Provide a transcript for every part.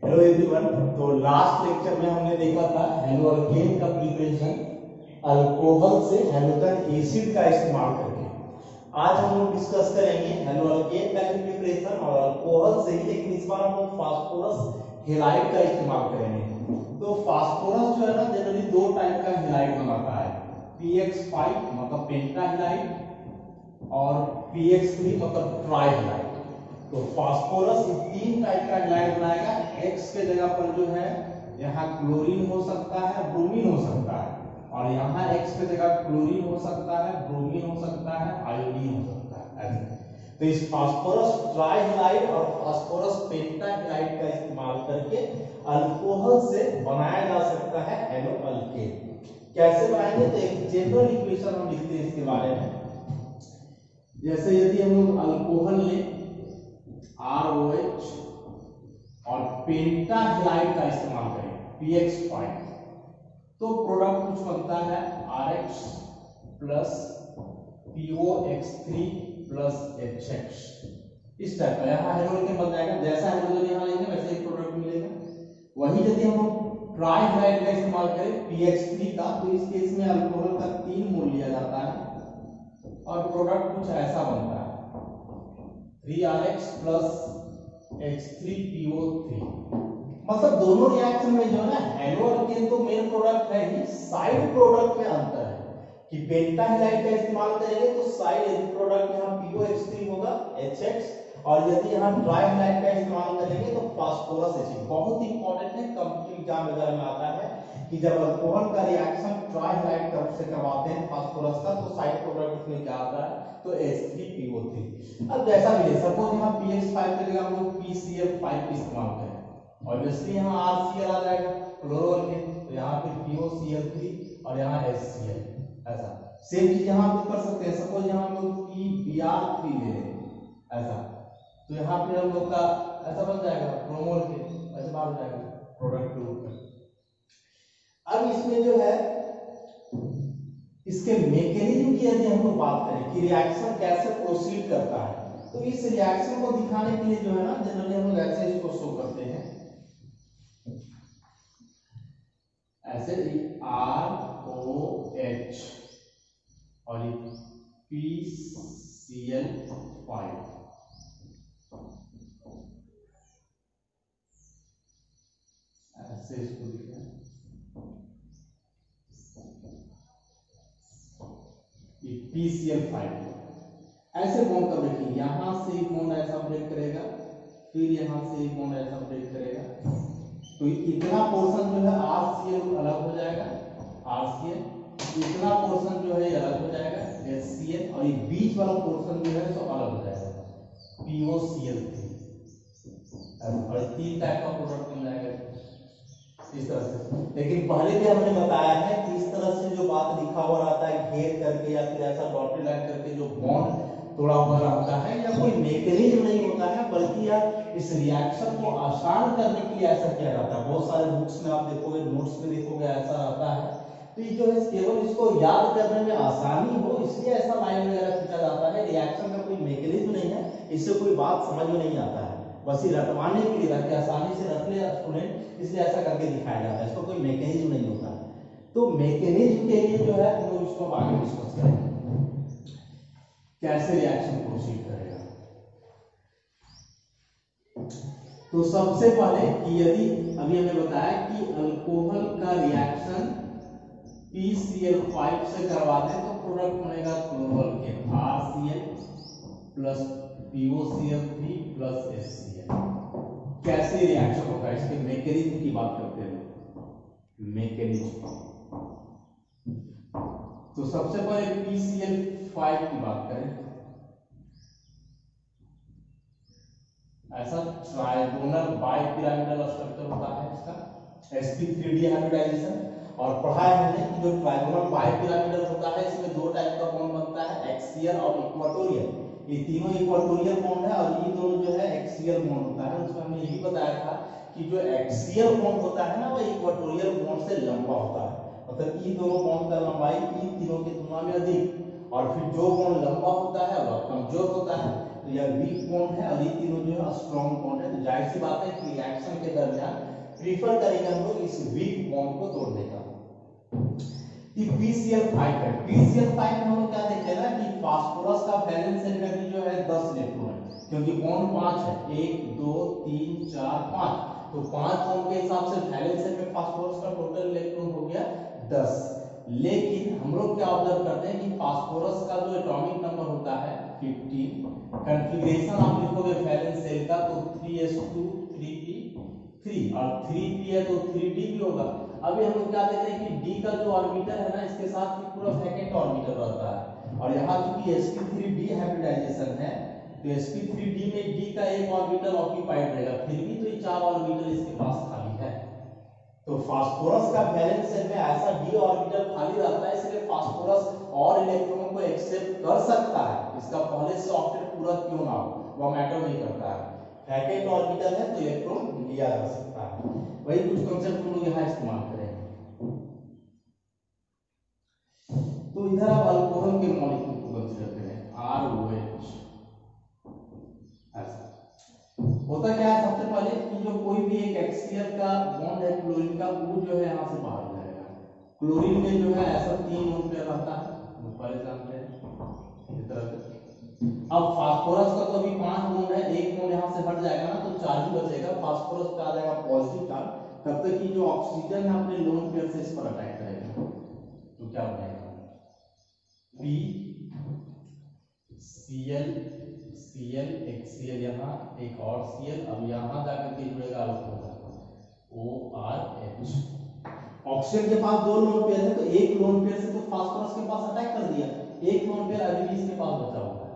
Hello everyone. तो last lecture में हमने देखा था हेलो अल्केन का प्रिपरेशन अल्कोहल से हैलोजन एसिड का इस्तेमाल करके। आज हम लोग डिस्कस करेंगे हेलो अल्केन का प्रिपरेशन और अल्कोहल से ही, लेकिन इस बार हम लोग फास्फोरस हैलाइड का इस्तेमाल करेंगे। तो फास्फोरस जो है ना जनरली दो टाइप का हैलाइड बनाता है, PX5 मतलब पेंटा हैलाइड और PX3 मतलब ट्राई हैलाइड। तो फास्फोरस तीन टाइप का हैलाइड बनाएगा। X के जगह पर जो है यहाँ क्लोरीन हो सकता है, ब्रोमीन हो सकता है, और यहाँ X के जगह क्लोरीन हो सकता है, ब्रोमीन हो सकता है, आयोडीन हो सकता है ऐसे। तो इस फास्फोरस ट्राई हैलाइड और फास्फोरस पेंटा हैलाइड का इस्तेमाल करके अल्कोहल से बनाया जा सकता है हेलो अल्केन। कैसे बनाएंगे? तो एक जनरल इक्वेशन हम लिखते हैं इसके बारे में। जैसे यदि हम लोग अल्कोहल लें ROH और पेंटा हैलाइड का इस्तेमाल करें PX5, तो प्रोडक्ट कुछ बनता है RH plus POX3 plus HX। इस टाइप का यहाँ हाइड्रोजन बन जाएगा। जैसा हाइड्रोजन यहाँ लेंगे वैसे ही प्रोडक्ट मिलेगा। वही यदि हम ट्राई हैलाइड का इस्तेमाल करें PX3 का, तो इस केस में अल्कोहल का 3 मोल लिया जाता है और प्रोडक्ट कुछ ऐसा बनता है 3RH प्लस H3PO3। मतलब दोनों रिएक्शन में जो है ना हेलो अल्केन तो मेन प्रोडक्ट है ही, साइड प्रोडक्ट में अंतर है कि पेंटा हैलाइड का इस्तेमाल करेंगे तो साइड यदि प्रोडक्ट यहाँ POH3 होगा HX, और यदि यहाँ ट्राई हैलाइड का इस्तेमाल करेंगे तो फास्फोरस एसिड। बहुत इंपॉर्टेंट है, कॉम्पिटिटिव एग्जाम वगैरह में आता है कि जब अल्कोहल का रिएक्शन ट्राई हैलाइड तरफ से करवाते हैं फास्फोरस का, तो साइड प्रोडक्ट इसमें क्या आता है? तो H3PO3। अब जैसा भी है, सपोज यहाँ PX5 के जगह हम लोग PCl5 इस्तेमाल करें, ऑब्वियसली यहाँ RCl आ जाएगा क्लोरो अल्केन, तो यहाँ पे POCl3 और यहाँ HCl ऐसा। सेम चीज यहाँ पे कर सकते हैं। सपोज यहाँ हम लोग PBr3 ले लें ऐसा, तो यहाँ पे हम लोग का ऐसा बन जाएगा ब्रोमो अल्केन, ऐसे बाहर हो जाएगा प्रोडक्ट के रूप में। अब इसमें जो है इसके मैकेनिज्म की यदि हम लोग बात करें कि रिएक्शन कैसे प्रोसीड करता है, तो इस रिएक्शन को दिखाने के लिए जो है ना जनरली हम लोग ऐसे इसको शो करते हैं, ऐसे ROH और PCl5 ऐसे इसको लिखा है PCl5। ऐसे बॉन्ड का ब्रेकिंग, यहां से एक बॉन्ड ऐसा ब्रेक करेगा, फिर यहां से एक बॉन्ड ऐसा ब्रेक करेगा, तो इतना पोर्शन जो है RCl अलग हो जाएगा, RCl, इतना पोर्शन जो है अलग हो जाएगा HCl, और ये बीच वाला पोर्शन जो है तो अलग हो जाएगा POCl3। और तीन टाइप का प्रोडक्ट मिल जाएगा इस तरह से। लेकिन पहले भी हमने बताया है कि इस तरह से जो बात लिखा हुआ रहता है घेर करके या फिर ऐसा डॉटेड लाइन करके जो बॉन्ड थोड़ा हुआ रहता है, या कोई मैकेनिज्म नहीं होता है, बल्कि यार इस रिएक्शन को आसान करने के लिए ऐसा किया जाता है। बहुत सारे बुक्स में आप देखोगे, नोट्स में देखोगे ऐसा रहता है। तो ये जो है केवल इसको याद करने में आसानी हो इसलिए ऐसा लाइन वगैरह खींचा जाता है। रिएक्शन का कोई मैकेनिज्म नहीं है, इससे कोई बात समझ में नहीं आता है, बस ये रटवाने के लिए ताकि आसानी से रट ले स्टूडेंट, इसलिए ऐसा करके दिखाया जाता है। इसको कोई मैकेनिज्म नहीं होता है। तो मैकेनिज्म के लिए जो है हम लोग इसको आगे डिस्कस करेंगे कैसे रिएक्शन प्रोसीड करेगा। तो सबसे पहले कि यदि अभी हमने बताया कि अल्कोहल का रिएक्शन PCl5 से करवाते हैं तो प्रोडक्ट बनेगा chloro alkane RCl plus POCl3 plus HCl। कैसे रिएक्शन होगा, इसके मैकेनिज्म की बात करते हैं। मैकेनिज्म तो सबसे पहले PCl5 की बात करें, ऐसा ट्राइगोनल बाइपिरामिडल स्ट्रक्चर होता है इसका, sp3d हाइब्रिडाइजेशन। और पढ़ा है हमने कि जो ट्राइगोनल बाइपिरामिडल होता है इसमें दो टाइप का बॉन्ड बनता है, एक्सियल और इक्वाटोरियल। ये तीनों इक्वाटोरियल बॉन्ड है और ये दोनों जो है एक्सियल बॉन्ड होता है। उसमें हमने ये भी बताया था कि जो एक्सियल बॉन्ड होता है ना वो इक्वाटोरियल बॉन्ड से लंबा होता है, मतलब ये दोनों बॉन्ड का लंबाई इन तीनों की तुलना में अधिक, और फिर जो बॉन्ड लंबा होता है वह कम कमजोर होता है, तो यह वीक बॉन्ड है, और ये तीनों जो है स्ट्रॉन्ग बॉन्ड है। तो जाहिर सी बात है कि रिएक्शन के दरमियान प्रीफर करेंगे हम लोग इस वीक बॉन्ड को तोड़ने का। PCl5 है, PCl5 में हम लोग क्या देखते हैं ना कि फास्फोरस का वैलेंस एनर्जी जो है 10 इलेक्ट्रॉन है, क्योंकि बॉन्ड 5 है, 1 2 3 4 5, तो 5 बॉन्ड के हिसाब से वैलेंस में फास्फोरस का टोटल इलेक्ट्रॉन हो गया 10। लेकिन हम लोग क्या ऑब्जर्व करते हैं कि फास्फोरस का जो एटॉमिक नंबर होता है 15, कॉन्फ़िगरेशन आप लिखोगे वैलेंस शेल का तो 3s2 3p3, और 3p है तो 3d भी होगा। अभी हम लोग क्या देख रहे हैं कि d का जो ऑर्बिटल है ना, इसके साथ भी पूरा वैकेंट ऑर्बिटल रहता है, और यहाँ चूंकि sp3d हाइब्रिडाइजेशन है, तो sp3d में d का एक ऑर्बिटल ऑक्यूपाइड रहेगा, फिर भी तो ये 4 ऑर्बिटल इसके पास खाली है। तो फास्फोरस का वैलेंस शेल में ऐसा d ऑर्बिटल खाली रहता है, इसलिए फास्फोरस और इलेक्ट्रॉनों को एक्सेप्ट कर सकता है, इसका पहले से ऑक्टेट पूरा क्यों ना हो वह मैटर नहीं करता है। वैकेंट ऑर्बिटल है तो इलेक्ट्रॉन लिया जा सकता है। वही कुछ कांसेप्ट हम लोग यहाँ इस्तेमाल करेंगे। तो इधर आप अल्कोहल के मॉलिक्यूल को कंसीडर करें, ROH। ऐसा होता क्या है, सबसे पहले कि जो कोई भी एक HCl का बॉन्ड है क्लोरीन का, वो जो है यहाँ से बाहर जाएगा। क्लोरीन में जो है ऐसा 3 लोन पेयर रहता है, वो पहले जानते हैं इस तरह से। अब फास्फोरस का तो अभी 5 बॉन्ड है, एक बॉन्ड यहाँ से हट जाएगा ना, तो 4 ही बचेगा। फास्फोरस पे आ जाएगा पॉजिटिव चार्ज, तब तक कि जो ऑक्सीजन है अपने लोन पेयर से इस पर अटैक करेगा, तो क्या बनेगा P Cl Cl एक Cl यहाँ, एक और Cl, अब यहाँ जाकर के जुड़ेगा अल्कोहल ORH। ऑक्सीजन के पास 2 लोन पेयर है, तो एक लोन पेयर से तो फास्फोरस के पास अटैक कर दिया, एक लोन पेयर अभी भी इसके पास बचा हुआ है।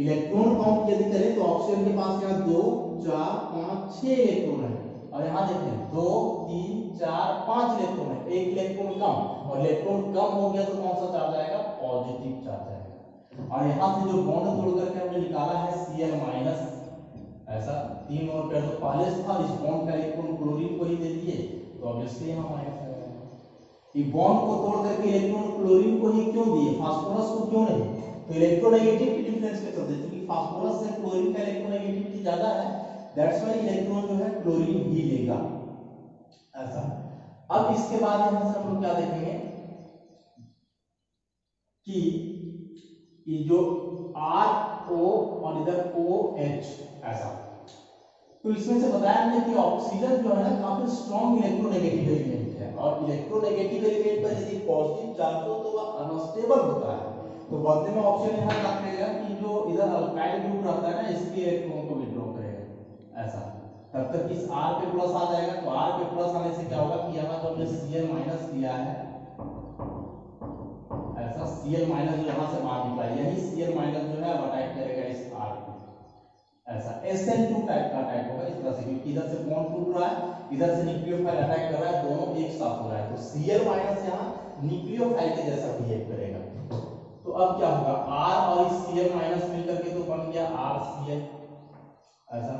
इलेक्ट्रॉन काउंट यदि करें तो ऑक्सीजन के पास यहाँ 2 4 5 6 इलेक्ट्रॉन है, और यहाँ देखें 2 3 4 5 इलेक्ट्रॉन है, एक इलेक्ट्रॉन कम, और इलेक्ट्रॉन कम हो गया तो कौन सा चार्ज आएगा, पॉजिटिव चार्ज आएगा। और यहाँ से जो बॉन्ड तोड़ करके हमने निकाला है Cl-, ऐसा 3 और पेयर तो पहले से था, इस बॉन्ड का इलेक्ट्रॉन क्लोरीन को ही दे दिए, तो ऑब्वियसली यहाँ माइनस आएगा। ये बॉन्ड को तोड़ करके इलेक्ट्रॉन क्लोरीन को ही क्यों दिए, फास्फोरस को क्यों नहीं, तो इलेक्ट्रोनेगेटिविटी डिफरेंस के चलते, क्योंकि फास्फोरस से क्लोरीन का इलेक्ट्रोनेगेटिविटी ज्यादा है, दैट्स व्हाई इलेक्ट्रॉन जो है क्लोरीन ही लेगा। ऐसा अब इसके बाद यहां से हम लोग क्या देखेंगे कि ये जो RO और इधर OH, ऐसा तो इसमें से बताया हमने कि ऑक्सीजन जो है ना काफी स्ट्रॉन्ग इलेक्ट्रोनेगेटिव एलिमेंट है, और इलेक्ट्रोनेगेटिव एलिमेंट पर यदि पॉजिटिव चार्ज हो तो वह अनस्टेबल होता है। तो बदले में ऑप्शन यहाँ क्या करेगा कि जो इधर अल्काइल ग्रुप रहता है ना, इसके इलेक्ट्रॉन को विड्रॉ करेगा, ऐसा तब तक इस R पे प्लस आ जाएगा। तो R पे प्लस आने से क्या होगा कि यहाँ जो हमने Cl- लिया है, ऐसा Cl- जो यहाँ से बाहर निकला, यही Cl- जो है अटैक करेगा इस R पे, ऐसा SN2 टाइप का अटैक होगा इस तरह से, क्योंकि इधर से बॉन्ड टूट रहा है, इधर से न्यूक्लियोफाइल अटैक कर रहा है, दोनों एक साथ हो रहा है, तो Cl- यहाँ न्यूक्लियोफाइल के जैसा बिहेव करेगा। तो अब क्या होगा, R और इस Cl- मिलकर के तो बन गया RCl, ऐसा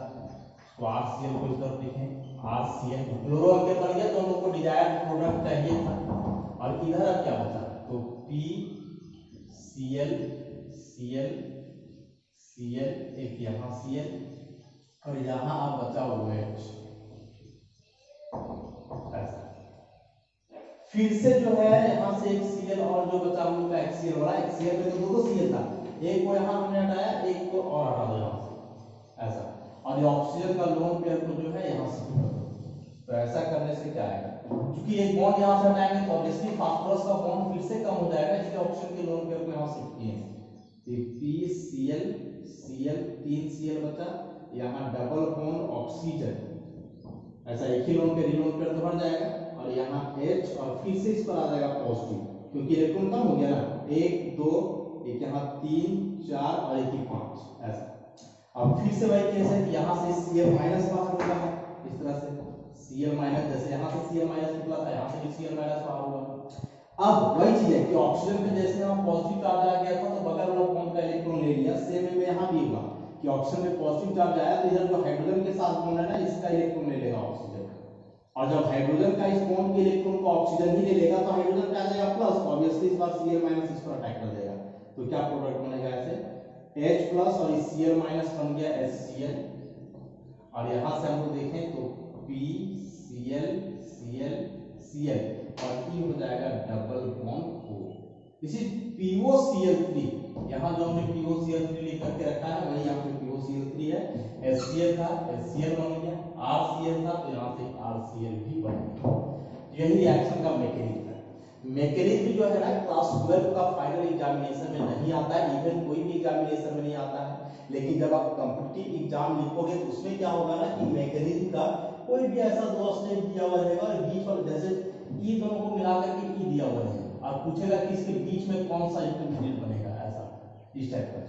तो RCl को इस तरफ लिखें, RCl क्लोरो अंकेल बन गया, तो हम लोग को डिजायर्ड प्रोडक्ट चाहिए था। और इधर अब क्या बचा, तो PCl Cl Cl, एक यहाँ Cl, और यहाँ अब बचा OH, ऐसा फिर से जो है यहाँ से एक Cl और जो बचा हम लोग का HCl वाला, HCl में तो 2 Cl था, एक को यहाँ हमने हटाया, एक को और हटा दो यहाँ से, ऐसा, और ये ऑक्सीजन का लोन पेयर को जो है यहाँ से कर दो। तो ऐसा करने से क्या आएगा, क्योंकि एक बॉन्ड यहाँ से हटाएंगे तो ऑब्वियसली फास्फोरस का बॉन्ड फिर से कम हो जाएगा, इसलिए ऑक्सीजन के लोन पेयर को यहाँ शिफ्ट किए, PCl Cl 3 Cl बचा, यहाँ डबल बॉन्ड ऑक्सीजन, ऐसा एक ही लोन पेयर लोन पेयर तो हट जाएगा, और यहाँ H और फिर से इस पर आ जाएगा पॉजिटिव, क्योंकि इलेक्ट्रॉन कम हो गया ना, 1 2 एक यहाँ 3 4 और एक ही 5, ऐसा। अब फिर से वही केस है कि यहाँ से Cl- बाहर निकला है, इस तरह से Cl- जैसे यहाँ से Cl- निकला था, यहाँ से भी Cl- बाहर हुआ। अब वही चीज है कि ऑक्सीजन पे जैसे हम पॉजिटिव चार्ज आ गया था तो बगल वाला बॉन्ड का इलेक्ट्रॉन ले लिया, सेम वे में यहाँ भी हुआ कि ऑक्सीजन में पॉजिटिव चार्ज आया तो इधर जो हाइड्रोजन के साथ बॉन्ड है ना, इसका इलेक्ट्रॉन ले लेगा ऑक्सीजन, और जब हाइड्रोजन का इस बॉन्ड के इलेक्ट्रॉन को ऑक्सीजन ही ले लेगा तो हाइड्रोजन पे आ जाएगा प्लस, ऑब्वियसली इस बार Cl- इस पर अटैक कर देगा, तो क्या प्रोडक्ट बनेगा, ऐसे H प्लस और Cl माइनस बन गया HCl, और यहां से हम लोग देखें तो PCl Cl Cl और E हो जाएगा double bond O। This is POCl3। यहाँ जो हमने POCl3 लिख करके रखा है वही यहाँ पे POCl3 है। HCl था, HCl बन गया, RCl था तो यहाँ से RCl भी बन गया। यही रिएक्शन का मैकेनिज्म है। मैकेनिज्म जो है ना क्लास 12 का फाइनल एग्जामिनेशन में नहीं आता है, इवन कोई भी एग्जामिनेशन में नहीं आता है, लेकिन जब आप कॉम्पिटिटिव एग्जाम लिखोगे तो उसमें क्या होगा ना कि मैकेनिज्म का कोई भी ऐसा दो स्टेप दिया हुआ रहेगा और बीच में जैसे ई दोनों को मिलाकर के ई दिया हुआ रहेगा और पूछेगा कि इसके बीच में कौन सा इंटरमीडिएट बनेगा, ऐसा इस टाइप का।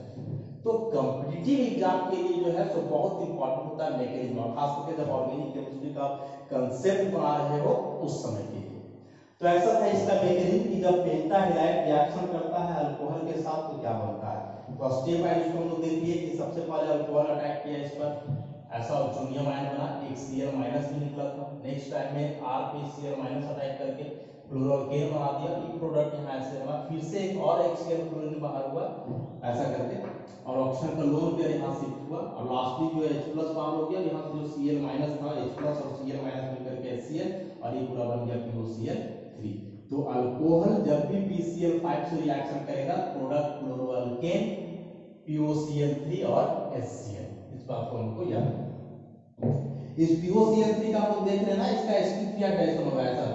तो कॉम्पिटिटिव एग्जाम के लिए जो है तो बहुत इंपॉर्टेंट होता है मैकेनिज्म, और खास करके जब ऑर्गेनिक केमिस्ट्री का कंसेप्ट बना रहे हो उस समय के लिए। तो ऐसा था इसका मैकेनिज्म कि जब पेंटाहेलाइड रिएक्शन करता है अल्कोहल के साथ तो क्या बनता है। तो स्टेप वाइज इसको हम लोग देखिए कि सबसे पहले अल्कोहल अटैक किया इस पर, ऐसा ऑक्सीजन आयन बना, एक Cl माइनस भी निकला था। नेक्स्ट टाइम में R पे Cl माइनस अटैक करके फ्लोरोअल्केन बना दिया, एक प्रोडक्ट यहाँ ऐसे बना, फिर से एक और HCl क्लोरीन बाहर हुआ ऐसा करके, और ऑक्सीजन का लोन पेयर यहाँ शिफ्ट हुआ और लास्टली जो H+ बाहर हो गया, यहाँ से जो Cl माइनस था H+ और Cl माइनस मिलकर के HCl और ये पूरा बन गया POCl3। तो अल्कोहल जब भी PCl5 से रिएक्शन करेगा प्रोडक्ट फ्लोरोअल्केन POCl3 और HCl, इस बात को हमको याद रखना। इस POCl3 का हम लोग देख रहे हैं ना, इसका sp3 हाइड्रेशन होगा ऐसा,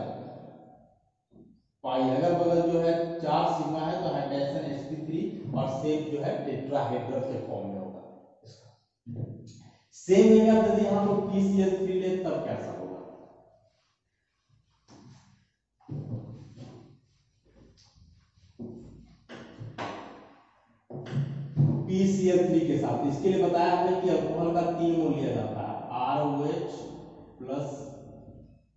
पाई अगल बगल जो है 4 सिग्मा है तो हाइड्रेशन sp3 और शेप जो है टेट्राहेड्रल के फॉर्म में होगा इसका। सेम वे में यदि हम लोग PCl3 ले तब कैसा होगा। PCl3 के साथ इसके लिए बताया हमने कि अल्कोहल का 3 मोल लिया जाता है, ROH प्लस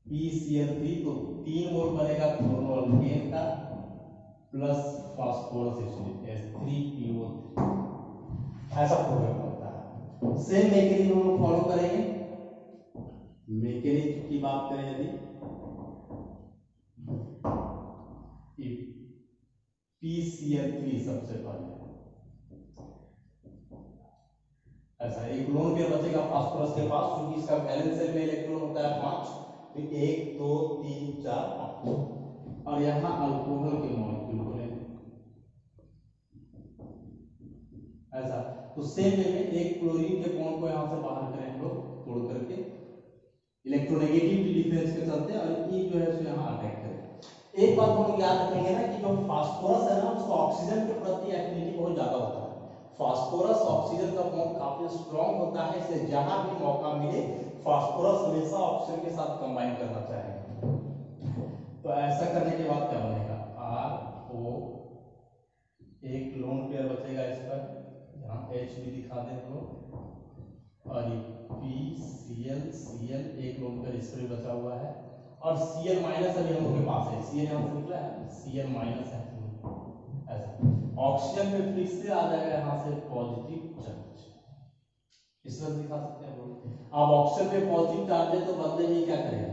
PCl3, तो 3 मोल बनेगा फ्लोरोअल्केन का प्लस फास्फोरस H3PO3, ऐसा प्रोडक्ट बनता है। सेम मैकेनिज्म हम लोग फॉलो करेंगे। मैकेनिज्म की बात करें यदि PCl3 सबसे पहले ऐसा एक लोन पेयर बचेगा फास्फोरस के पास, क्योंकि इसका वैलेंस शेल में इलेक्ट्रॉन होता है 5, तो 1 2 3 4 5, और यहाँ अल्कोहल के मॉलिक्यूल को लेंगे ऐसा। तो सेम वे में एक क्लोरीन के बॉन्ड को यहाँ से बाहर करें हम लोग तोड़ करके इलेक्ट्रोनेगेटिव डिफरेंस के चलते, और ई जो है उसको यहाँ अटैक करें। एक बात हम लोग याद रखेंगे ना कि जो फास्फोरस है ना उसका ऑक्सीजन के प्रति एफिनिटी बहुत ज्यादा होता है। फास्फोरस ऑक्सीजन का बॉन्ड काफी स्ट्रांग होता है, इसलिए जहां भी मौका मिले फास्फोरस हमेशा ऑक्सीजन के साथ कंबाइन करना चाहेगा। तो ऐसा करने के बाद क्या बनेगा, RO, एक लोन पेयर बचेगा इस पर, यहाँ H भी दिखा दें हम लोग, और PCl Cl एक लोन पेयर इस पर भी बचा हुआ है, और Cl माइनस अभी हम लोग के पास है, Cl यहाँ से निकला है, Cl माइनस है ऐसा। ऑक्सीजन पे फिर से आ जाएगा यहाँ से पॉजिटिव चार्ज, इस तरह दिखा सकते हैं लोग। अब ऑक्सीजन पे पॉजिटिव चार्ज है तो बदले में क्या करेगा,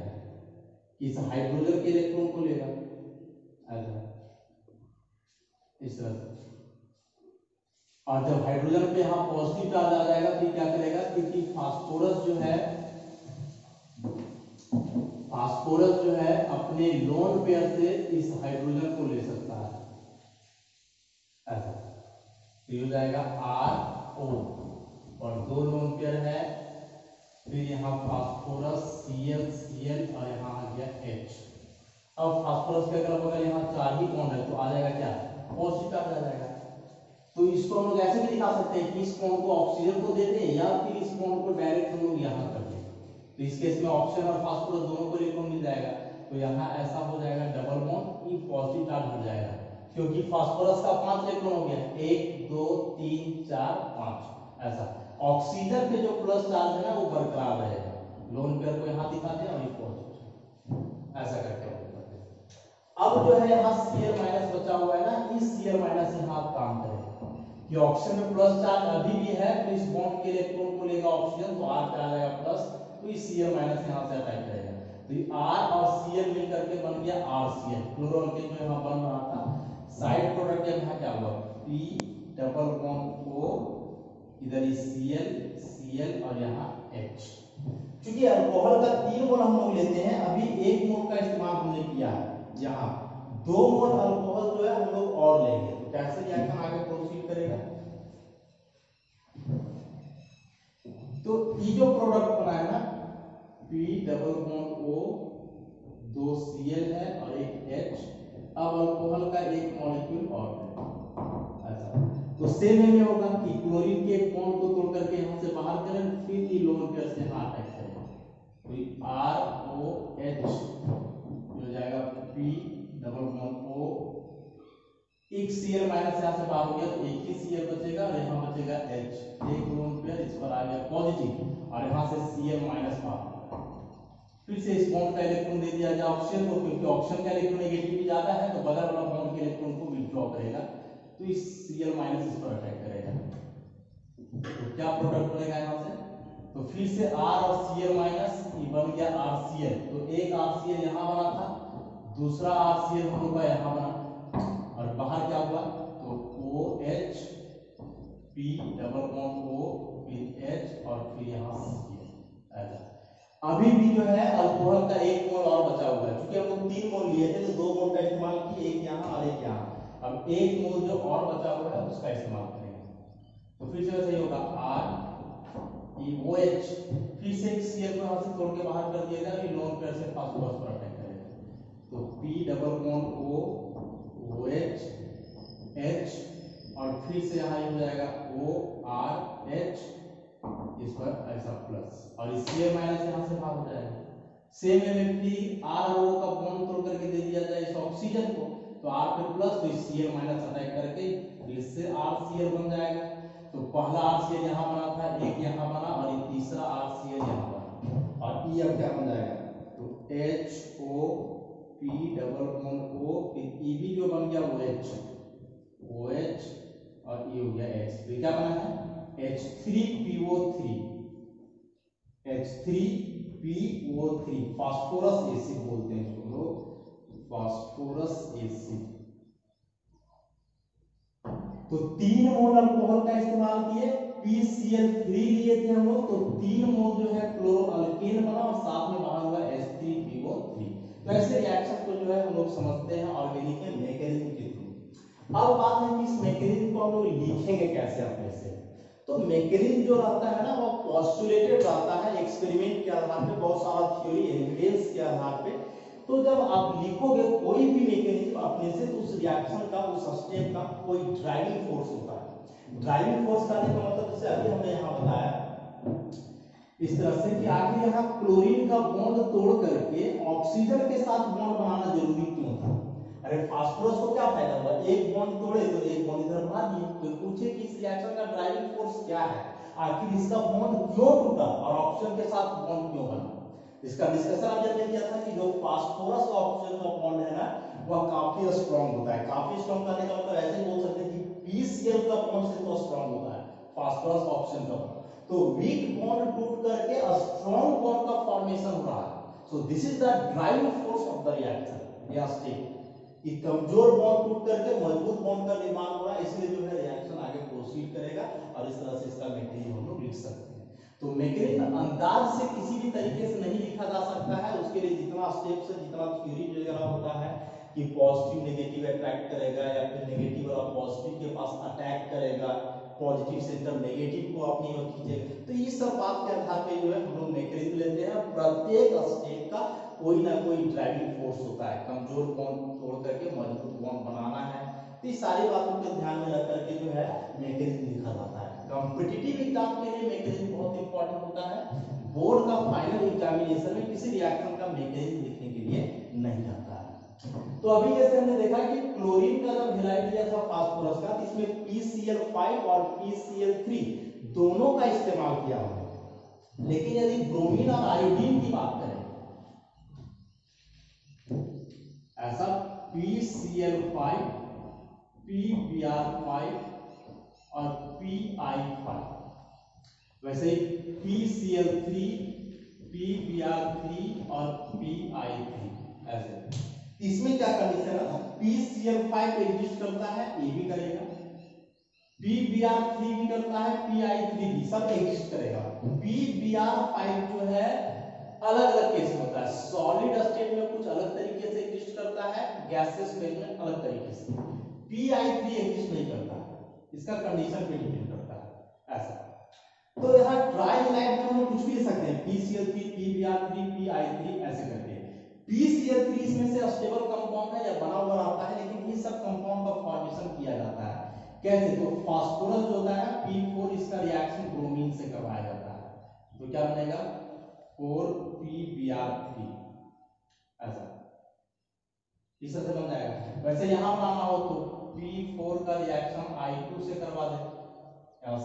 इस हाइड्रोजन के इलेक्ट्रॉन को लेगा ऐसा, इस तरह से। और जब हाइड्रोजन पे यहाँ पॉजिटिव चार्ज आ जाएगा तो क्या करेगा, क्योंकि फास्फोरस जो है अपने लोन पेयर से इस हाइड्रोजन को ले सकता है ऐसा, तो हो जाएगा RO, और 2 लोन पेयर है, फिर यहाँ फास्फोरस Cl और यहाँ आ गया H। अब फास्फोरस के अगल बगल यहाँ 4 ही बॉन्ड है तो आ जाएगा क्या, पॉजिटिव चार्ज आ जाएगा। तो इसको हम लोग ऐसे भी दिखा सकते हैं कि इस बॉन्ड को ऑक्सीजन को दे दें या फिर इस बॉन्ड को डायरेक्ट हम लोग यहाँ कर दें, तो इस केस में ऑक्सीजन और फास्फोरस दोनों को इलेक्ट्रॉन मिल जाएगा, तो यहाँ ऐसा हो जाएगा डबल बॉन्ड, ई पॉजिटिव चार्ज हट जाएगा, क्योंकि फास्फोरस का 5 इलेक्ट्रॉन हो गया, 1 2 3 4 5 ऐसा। ऑक्सीजन पे जो प्लस चार्ज है ना वो बरकरार रहेगा, लोन पेयर को यहाँ दिखा दें और ये पॉजिटिव ऐसा करके। अब जो है यहाँ Cl माइनस बचा हुआ है ना, इस Cl माइनस यहाँ आप काम करेंगे कि ऑक्सीजन में प्लस चार्ज अभी भी है, तो इस बॉन्ड के इलेक्ट्रॉन को लेगा ऑक्सीजन, तो R पे आ जाएगा प्लस, तो इस Cl माइनस यहाँ से अटैक करेगा, तो R और Cl मिल करके बन गया RCl, फ्लोरोअल्केन जो यहाँ बन रहा था, साइड प्रोडक्ट यहाँ क्या हुआ डबल बॉन्ड O, इधर Cl Cl और यहाँ H। क्योंकि अल्कोहल का 3 मोल हम लोग लेते हैं, अभी 1 मोल का इस्तेमाल हमने किया है, यहाँ 2 मोल अल्कोहल जो है हम लोग और लेंगे। तो कैसे रिएक्शन आगे प्रोसीड करेगा? तो ये जो प्रोडक्ट बना है ना, P double bond O, 2 Cl है और एक H, अब अल्कोहल का एक मॉलिक्यूल और है ऐसा। तो सेम में होगा कि क्लोरीन के एक बॉन्ड को तोड़ करके यहाँ से बाहर करें, फिर ये लोन पेयर से यहाँ अटैक करेगा, तो ROH हो जाएगा P डबल बॉन्ड O, एक Cl माइनस यहाँ से बाहर हो गया तो एक ही Cl बचेगा और यहाँ बचेगा H, एक लोन पेयर इस पर आ गया पॉजिटिव और यहाँ से Cl माइनस बाहर। फिर से इस बॉन्ड का इलेक्ट्रॉन दे दिया जाए ऑक्सीजन को, क्योंकि ऑक्सीजन का इलेक्ट्रॉन नेगेटिविटी ज्यादा है तो बगल वाला बॉन्ड के इलेक्ट्रॉन को विथड्रॉ करेगा, तो इस Cl माइनस इस पर अटैक करेगा। तो क्या प्रोडक्ट बनेगा यहाँ से? तो फिर से R और Cl माइनस ये बन गया RCl, तो एक RCl यहाँ बना था, दूसरा RCl हम लोग का यहाँ बना और बाहर क्या हुआ? तो OH P double bond O फिर H और फिर यहाँ Cl ऐसा। अभी भी जो है अल्कोहल का 1 मोल और बचा हुआ है, क्योंकि हम लोग 3 मोल लिए थे तो 2 मोल का इस्तेमाल किए, एक यहाँ और एक यहाँ। अब 1 मोल जो और बचा हुआ है उसका इस्तेमाल करेंगे। तो फिर से वैसे ही होगा ReOH, फिर से एक Cl को यहाँ से तोड़ के बाहर कर दिया जाए, लोन पेयर से फास्फोरस पर अटैक करेगा, तो P double bond O, OH H और फिर से यहाँ हो जाएगा ORH, इस पर ऐसा प्लस और इस Cl माइनस यहाँ से बाहर हो जाएगा। सेम में फिर R और O का बॉन्ड तोड़ करके दे दिया जाए इस ऑक्सीजन को, तो R पे प्लस तो इस Cl माइनस अटैक करके इससे RCl बन जाएगा। तो पहला RCl यहाँ बना था, एक यहाँ बना और ये तीसरा RCl यहाँ बना, और E अब क्या बन जाएगा? तो HO P double bond O, फिर E भी जो बन गया वो OH और ये हो गया H, तो क्या बना है? H3PO3, H3PO3 फास्फोरस एसिड बोलते हैं इसको लोग, फास्फोरस एसिड। तो 3 मोल अल्कोहल का इस्तेमाल किए, PCl3 लिए थे हम लोग, तो 3 मोल जो है क्लोरोअल्केन बना और साथ में बाहर हुआ H3PO3। तो ऐसे रिएक्शन को जो है हम लोग समझते हैं ऑर्गेनिक के मैकेनिज्म के थ्रू। अब बात है कि इस मैकेनिज्म को हम लोग लिखेंगे कैसे अपने से। तो मैकेनिज्म जो रहता है ना वो पोस्टुलेटेड रहता है एक्सपेरिमेंट के आधार पे, बहुत सारा थ्योरी एविडेंस के आधार पे। तो जब आप लिखोगे कोई भी मैकेनिज्म अपने से, तो उस रिएक्शन का, उस स्टेप का कोई ड्राइविंग फोर्स होता है। ड्राइविंग फोर्स का मतलब जैसे अभी हमने यहाँ बताया इस तरह से कि आखिर यहाँ क्लोरीन का बॉन्ड तोड़ करके ऑक्सीजन के साथ बॉन्ड बनाना जरूरी क्यों था? अरे फास्फोरस को क्या फायदा हुआ, एक बॉन्ड तोड़े तो एक बॉन्ड इधर बढ़ा दिए। तो पूछे कि इस रिएक्शन का ड्राइविंग फोर्स क्या है, आखिर इसका बॉन्ड क्यों टूटा और ऑक्सीजन के साथ बॉन्ड क्यों बना? इसका डिस्कशन आज हमने किया था कि जो फास्फोरस और ऑक्सीजन का बॉन्ड है ना वह काफी स्ट्रांग होता है। काफी स्ट्रांग करने का मतलब ऐसे बोल सकते हैं कि PCl का बॉन्ड से तो स्ट्रांग होता है फास्फोरस ऑक्सीजन का बॉन्ड, तो वीक बॉन्ड टूट करके स्ट्रांग बॉन्ड का फॉर्मेशन हो रहा है। So this is the driving force of the reaction या स्टेट, कि कमजोर बॉन्ड टूट करके मजबूत बॉन्ड का निर्माण हो रहा है, इसलिए जो है रिएक्शन आगे प्रोसीड करेगा और इस तरह से इसका मैकेनिज्म हम लोग लिख सकते हैं। तो मैकेनिज्म अंदाज से किसी भी तरीके से नहीं लिखा जा सकता है, उसके लिए जितना स्टेप्स है, जितना थ्योरी वगैरह होता है कि पॉजिटिव नेगेटिव अट्रैक्ट करेगा या फिर नेगेटिव वाला पॉजिटिव के पास अटैक करेगा, पॉजिटिव सेंटर नेगेटिव को अपनी ओर खींचेगा, तो ये सब बात के आधार पे जो है हम लोग मैकेनिज्म लेते हैं। प्रत्येक स्टेप का कोई ना कोई ड्राइविंग फोर्स होता है, कमजोर बॉन्ड तोड़ करके मजबूत बॉन्ड बनाना है, तो ये सारी बातों को ध्यान में रख करके जो है मैकेनिज्म लिखा जाता है। कॉम्पिटिटिव एग्जाम के लिए मैकेनिज्म बहुत इंपॉर्टेंट होता है, बोर्ड का फाइनल एग्जामिनेशन में किसी रिएक्शन का मैकेनिज्म लिखने के लिए नहीं आता है। तो अभी जैसे हमने देखा कि क्लोरीन का जब हेलाइड लिया था फास्फोरस का, इसमें PCl5 और PCl3 दोनों का इस्तेमाल किया हमने। लेकिन यदि ब्रोमीन और आयोडीन की बात करें, ऐसा PCl5, PBr5 और PI5, वैसे ही PCl3, PBr3 और PI3 ऐसे। इसमें क्या कंडीशन है, PCl5 एग्जिस्ट करता है, ये भी करेगा, PBr3 भी करता है, PI3 भी, सब एग्जिस्ट करेगा। PBr5 जो है अलग अलग केस में होता है, सॉलिड स्टेट में कुछ अलग तरीके से एग्जिस्ट करता है, गैसियस फेज में अलग तरीके से। PI3 एग्जिस्ट नहीं करता, इसका कंडीशन पे डिपेंड करता है ऐसा। तो यहाँ ट्राई लाइट में हम कुछ भी ले सकते हैं, PCl3, PBr3, PI3 ऐसे करके। PCl3 इसमें से स्टेबल कंपाउंड है या बना हुआ रहता है, लेकिन इन सब कंपाउंड का फॉर्मेशन किया जाता है कैसे? तो फास्फोरस जो होता है P4, इसका रिएक्शन ब्रोमीन से करवाया जाता है, तो क्या बनेगा 4PBr3 ऐसा, इस तरह से बन जाएगा। वैसे यहां बनाना हो तो P4 का रिएक्शन I2 से करवा दे,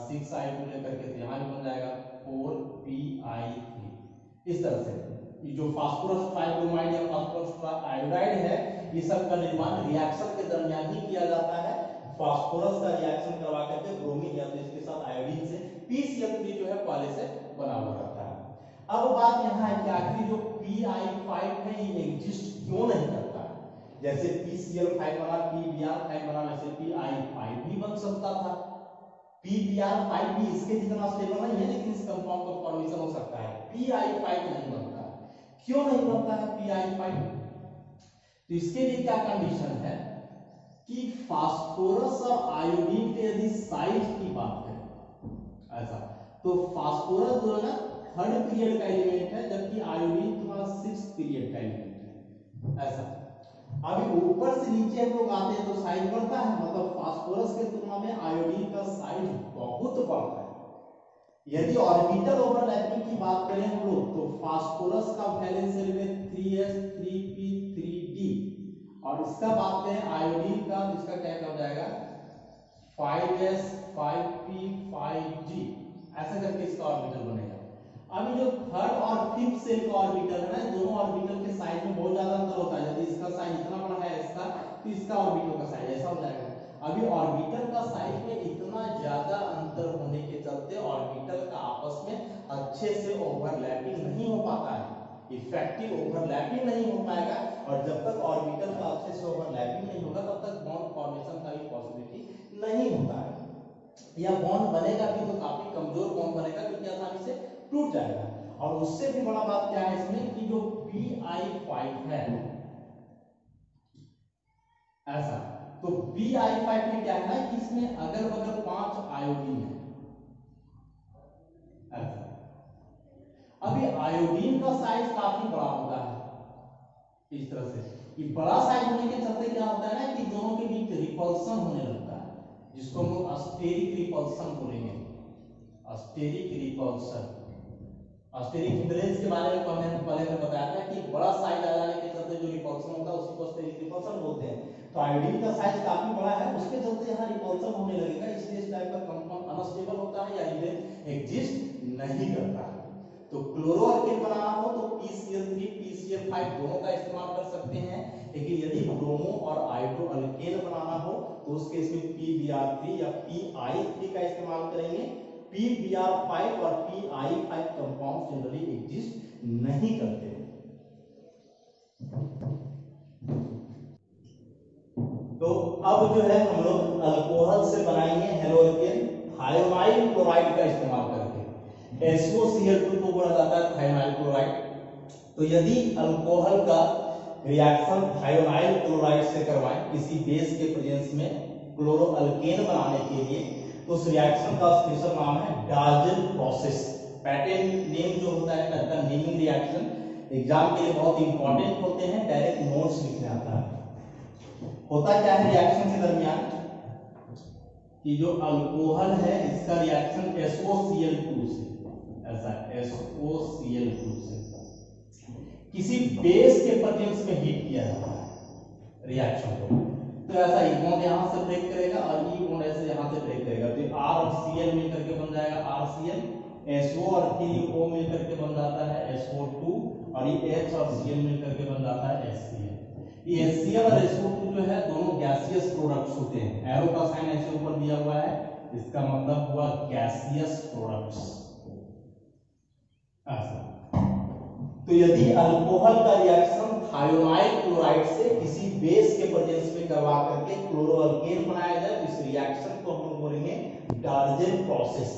6I2 लेकर के, यहां भी बन जाएगा 4PI3। इस तरह से ये जो फास्फोरस ट्राइब्रोमाइड या फास्फोरस आयोडाइड है, ये सब का निर्माण रिएक्शन के दरमियान ही किया जाता है। फास्फोरस का रिएक्शन करवा करके ब्रोमीन या तो इसके साथ आयोडीन से PCl3 जो है पहले से बना हुआ रहता है। अब बात यहाँ है कि आखिर जो PI5 है ये एग्जिस्ट क्यों नहीं करता है? जैसे PCl5 बना, PBr5 बना, वैसे PI5 भी बन सकता था। PBr5 भी इसके जितना स्टेबल नहीं है, लेकिन इस कंपाउंड का फॉर्मेशन हो सकता है। PI5 नहीं बनता, क्यों नहीं बनता है PI5? तो इसके लिए क्या कंडीशन है कि फास्फोरस और आयोडीन के यदि साइज की बात करें ऐसा, तो फास्फोरस जो है ना 3rd पीरियड का एलिमेंट है, जबकि आयोडीन तुम्हारा 6th पीरियड का एलिमेंट है ऐसा। अभी ऊपर से नीचे हम लोग आते हैं तो साइज बढ़ता है, मतलब फास्फोरस के तुलना में आयोडीन का साइज बहुत बढ़ता है। यदि ऑर्बिटल ओवरलैपिंग की बात करें हम लोग, तो फास्फोरस का valence element 3s 3p 3d, और इसका बात करें आयोडीन का, तो इसका क्या हो जाएगा 5s 5p 5d, ऐसा करके इसका ऑर्बिटल बनेगा। अभी जो 3rd और 5th सेल का ऑर्बिटल है ना, दोनों ऑर्बिटल के साइज में बहुत ज्यादा अंतर होता है। यदि इसका साइज इतना बड़ा है इसका, तो इसका ऑर्बिटल का साइज ऐसा हो जाएगा। अभी ऑर्बिटल का साइज में इतना ज्यादा अंतर होने के चलते ऑर्बिटल का आपस में अच्छे से ओवरलैपिंग नहीं हो पाता है, इफेक्टिव ओवरलैपिंग नहीं हो पाएगा। और जब तक ऑर्बिटल का अच्छे से ओवरलैपिंग नहीं होगा, तब तक बॉन्ड फॉर्मेशन का भी पॉसिबिलिटी नहीं होता है, या बॉन्ड बनेगा भी तो काफी कमजोर बॉन्ड बनेगा, क्योंकि आसानी से टूट जाएगा। और उससे भी बड़ा बात क्या है इसमें कि जो PI5 है ऐसा, तो PI5 में क्या है कि इसमें अगल बगल 5 आयोडीन है ऐसा। अभी आयोडीन का साइज काफी बड़ा होता है इस तरह से, कि बड़ा साइज होने के चलते क्या होता है ना कि दोनों के बीच रिपल्सन होने लगता है, जिसको हम लोग अस्टेरिक रिपल्सन बोलेंगे, अस्टेरिक रिपल्सन। अस्टेरिक हिंड्रेंस के बारे में पहले मैं बताया था कि बड़ा साइज आ जाने के चलते जो रिपल्सन होता है उसी को अस्टेरिक रिपल्सन बोलते हैं। तो आयोडीन का साइज काफी बड़ा है, उसके चलते यहाँ रिपल्सन होने लगेगा, इसलिए इस टाइप का कंपाउंड अनस्टेबल होता है या इवन एग्जिस्ट नहीं करता है। तो क्लोरोअल्केन बनाना हो तो PCl3 PCl5 दोनों का इस्तेमाल कर सकते हैं, लेकिन यदि ब्रोमो और हाइड्रोअल्केन बनाना हो तो उस केस में PBr3 या PI3 का इस्तेमाल करेंगे। PBr5 और PI5 कंपाउंड जनरली एग्जिस्ट नहीं करते। तो अब जो है हम लोग अल्कोहल से बनाएंगे हेलोअल्केन थायोनाइल क्लोराइड का इस्तेमाल करके। SOCl2 को बोला जाता है थायोनाइल क्लोराइड। तो यदि अल्कोहल का रिएक्शन थायोनाइल क्लोराइड से करवाएं किसी बेस के प्रेजेंस में क्लोरोअल्केन बनाने के लिए, तो उस रिएक्शन का स्पेशल नाम है डाल्टन प्रोसेस। पैटेंट नेम जो होता है का नेमिंग रिएक्शन एग्जाम के लिए बहुत इंपॉर्टेंट होते हैं, डायरेक्ट नोट्स लिखने आता है। होता क्या है रिएक्शन के दरमियान कि जो अल्कोहल है इसका रिएक्शन SOCl2 से ऐसा SOCl2 से किसी बेस के प्रेजेंस में हीट किया जाता है रिएक्शन को, तो ऐसा ई बॉन्ड यहां से ब्रेक करेगा और ई बॉन्ड ऐसे यहां से ब्रेक करेगा, तो R और Cl मिलकर के बन जाएगा RCl, SO और फिर O मिलकर के बन जाता है SO2 और ये H और Cl मिलकर के बन जाता है HCl। ये HCl और SO2 जो है दोनों गैसियस प्रोडक्ट्स होते हैं, एरो का साइन ऐसे ऊपर दिया हुआ है, इसका मतलब हुआ गैसियस प्रोडक्ट्स ऐसा। तो यदि अल्कोहल का रिएक्शन थायोनाइल क्लोराइड से किसी बेस के प्रेजेंस में करवा करके क्लोरोअल्केन बनाया जाए तो इस रिएक्शन को हम बोलेंगे डार्जेन प्रोसेस।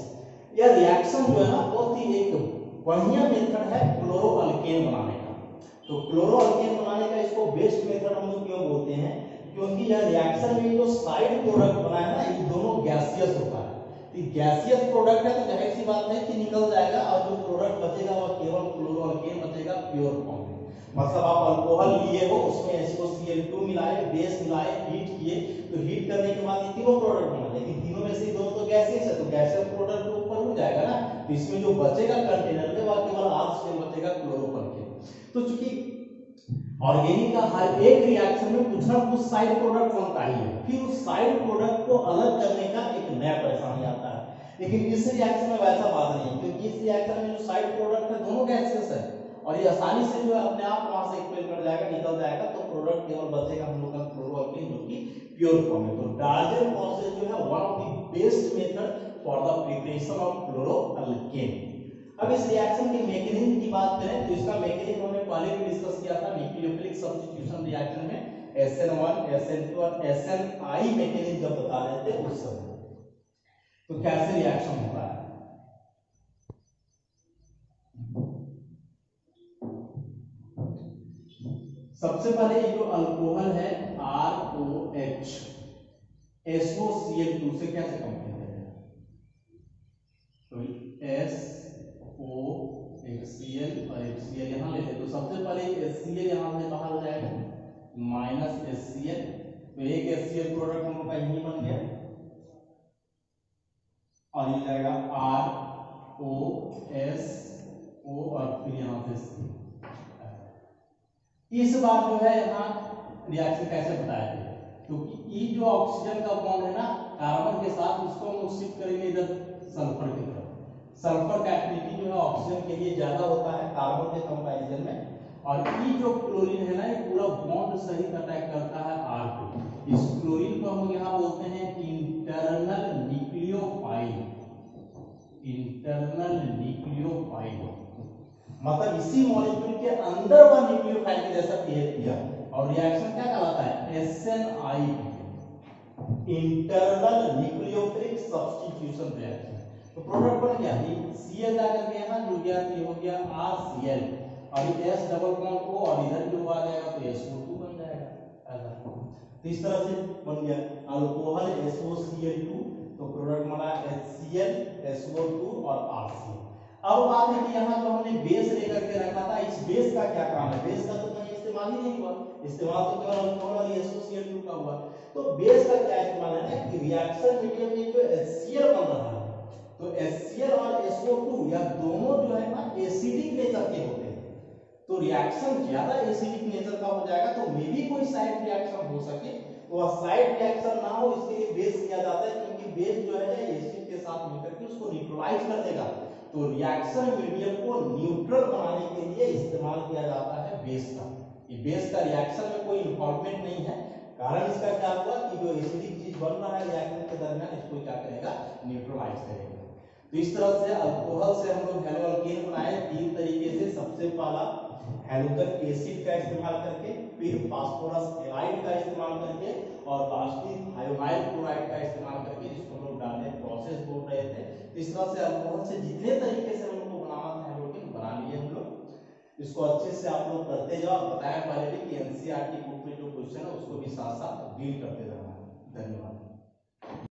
यह रिएक्शन जो है ना बहुत ही एक बढ़िया मेथड है क्लोरोअल्केन बनाने का। तो क्लोरोअल्केन बनाने का इसको बेस्ट मेथड हम लोग क्यों बोलते हैं, क्योंकि यह रिएक्शन में जो साइड प्रोडक्ट बना है ना ये दोनों गैसियस होता है। गैसियस प्रोडक्ट है तो जाहिर सी बात है कि निकल जाएगा और जो प्रोडक्ट बचेगा वह केवल क्लोरोअल्केन बचेगा प्योर फॉर्म में। मतलब आप अल्कोहल लिए हो उसमें HCl2 मिलाए, बेस मिलाए, हीट किए, तो हीट करने के बाद ये तीनों प्रोडक्ट बना, लेकिन तीनों में से दोनों तो गैसियस है तो गैसियस प्रोडक्ट तो ऊपर उड़ जाएगा ना, तो इसमें जो बचेगा कंटेनर में वह केवल R बचेगा क्लोरोअल्केन। तो चूंकि ऑर्गेनिक का हर एक रिएक्शन में कुछ ना कुछ साइड प्रोडक्ट बनता ही है, फिर उस साइड प्रोडक्ट को अलग करने का एक नया परेशानी आता है। लेकिन इस रिएक्शन में वैसा बात नहीं है, क्योंकि इस रिएक्शन में जो साइड प्रोडक्ट है दोनों गैसेस है और ये आसानी से जो है अपने आप वहां से एक्सपेल कर जाएगा, निकल जाएगा, तो प्रोडक्ट केवल बचेगा हम लोग का क्लोरोअल्केन जो कि प्योर फॉर्म है। तो डार्जेन प्रोसेस जो है one of the best method for the preparation of chloroalkane. अब इस रिएक्शन के मैकेनिज्म की बात करें तो इसका मैकेनिज्म हमने पहले भी डिस्कस किया था न्यूक्लियोफिलिक सब्स्टिट्यूशन रिएक्शन में SN1 SN2 और SNI मैकेनिज्म जब बता रहे थे उस समय। तो कैसे रिएक्शन होता है, सबसे पहले ये जो अल्कोहल है ROH SOCl2 से कैसे कंपेयर करें, तो SOHCl और HCl यहां ले ले, तो सबसे पहले HCl यहां से बाहर हो जाएगा -HCl, तो एक HCl प्रोडक्ट हम लोग का यही बन गया और ये जाएगा ROSO और फिर यहां से C। इस बार जो है यहाँ रिएक्शन कैसे बताया थे, क्योंकि ये जो ऑक्सीजन का बॉन्ड है ना कार्बन के साथ, उसको हम शिफ्ट करेंगे इधर सल्फर की तरफ। सल्फर का एक्टिविटी जो है ऑक्सीजन के लिए ज्यादा होता है कार्बन के कंपैरिजन में, और ये जो क्लोरीन है ना ये पूरा बॉन्ड सहित अटैक करता है R को। इस क्लोरीन को हम यहाँ बोलते हैं इंटरनल न्यूक्लियोफाइल। इंटरनल न्यूक्लियोफाइल मतलब इसी मॉलिक्यूल के अंदर वह न्यूक्लियोफाइल के जैसा बिहेव किया, और रिएक्शन क्या कहलाता है SNI internal nucleophilic substitution reaction. तो प्रोडक्ट बन गया Cl जाकर के यहाँ जुड़ गया, तो ये हो गया RCl और S डबल बॉन्ड O और इधर जो आ जाएगा तो SO2 बन जाएगा ऐसा। तो इस तरह से बन गया अल्कोहल SOCl2, तो प्रोडक्ट बना HCl SO2 और RCl। अब बात है कि यहाँ जो हमने बेस लेकर के रखा था, इस बेस का क्या काम है, बेस का तो कहीं इस्तेमाल ही नहीं हुआ, इस्तेमाल तो केवल अल्कोहल और SOCl2 का हुआ। तो बेस का क्या इस्तेमाल है ना कि रिएक्शन मीडियम में जो HCl बन रहा है, तो HCl और SO2 या दोनों जो है ना एसिडिक नेचर के होते हैं, तो रिएक्शन ज्यादा एसिडिक नेचर का हो जाएगा, तो मे भी कोई साइड रिएक्शन हो सके, तो वह साइड रिएक्शन ना हो इसके लिए बेस किया जाता है, क्योंकि बेस जो है एसिड के साथ मिलकर के उसको न्यूट्रलाइज कर देगा। तो रिएक्शन मीडियम को न्यूट्रल बनाने के लिए इस्तेमाल किया जाता है बेस का। ये बेस का रिएक्शन में कोई इन्वॉल्वमेंट नहीं है, कारण इसका क्या हुआ कि जो एसिडिक चीज बन रहा है रिएक्शन के दरमियान इसको क्या करेगा, न्यूट्रलाइज करेगा। तो इस तरह से अल्कोहल से हम लोग हैलोअल्केन बनाए तीन तरीके से, सबसे पहला हैलोजन एसिड का इस्तेमाल करके, फिर फास्फोरस एलाइड का इस्तेमाल करके, और लास्टली थायोनाइल क्लोराइड का इस्तेमाल करके, जिसको हम लोग डार्जेन प्रोसेस बोल रहे थे। इस तरह से अल्कोहल से जितने तरीके से हम लोग को बनाना था हैलोजन बना लिए हम लोग। इसको अच्छे से आप लोग करते जाओ, बताया पहले भी कि NCERT बुक में जो क्वेश्चन है उसको भी साथ साथ डील करते रहना। धन्यवाद।